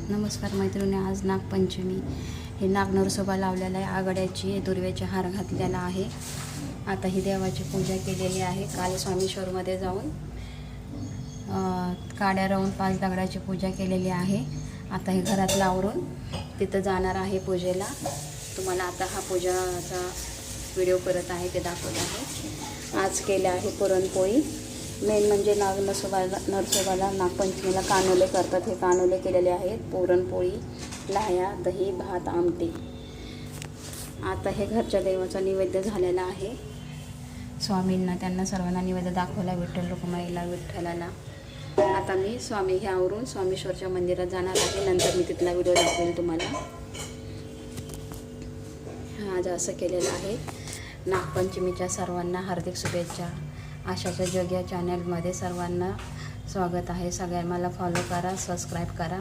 नमस्कार मैत्रिणी, आज नागपंचमी. हे नागनरसोबा लावलेला आहे, आघाड्याची दुर्व्याचे हार घातलेला आहे. आता ही देवाची पूजा केलेली आहे. काल स्वामीश्वरमध्ये जाऊन काड्या राहून 5 दगडाची पूजा केलेली आहे. आता हे घरातलं आवरून तिथं जाणार आहे पूजेला. तुम्हाला आता हा पूजाचा व्हिडिओ करत आहे ते दाखवत आहे. आज केले आहे पुरणपोळी. मेन म्हणजे नरसोबाला नागपंचमीला कानोले करतात. हे कानोले केलेले आहेत. पुरणपोळी, लाह्या, दही, भात, आमटी. आता हे घरच्या देवाचा नैवेद्य झालेला आहे. स्वामींना त्यांना सर्वांना नैवेद्य दाखवला, विठ्ठल रुक्माईला, विठ्ठलाला. आता मी स्वामी हे आवरून स्वामीश्वरच्या मंदिरात जाणार आहे. नंतर मी तिथला व्हिडिओ दाखवेल तुम्हाला. आज असं केलेलं आहे. नागपंचमीच्या सर्वांना हार्दिक शुभेच्छा. आशाच्या जग या चॅनलमध्ये सर्वांना स्वागत आहे. सगळ्यांना मला फॉलो करा, सबस्क्राईब करा.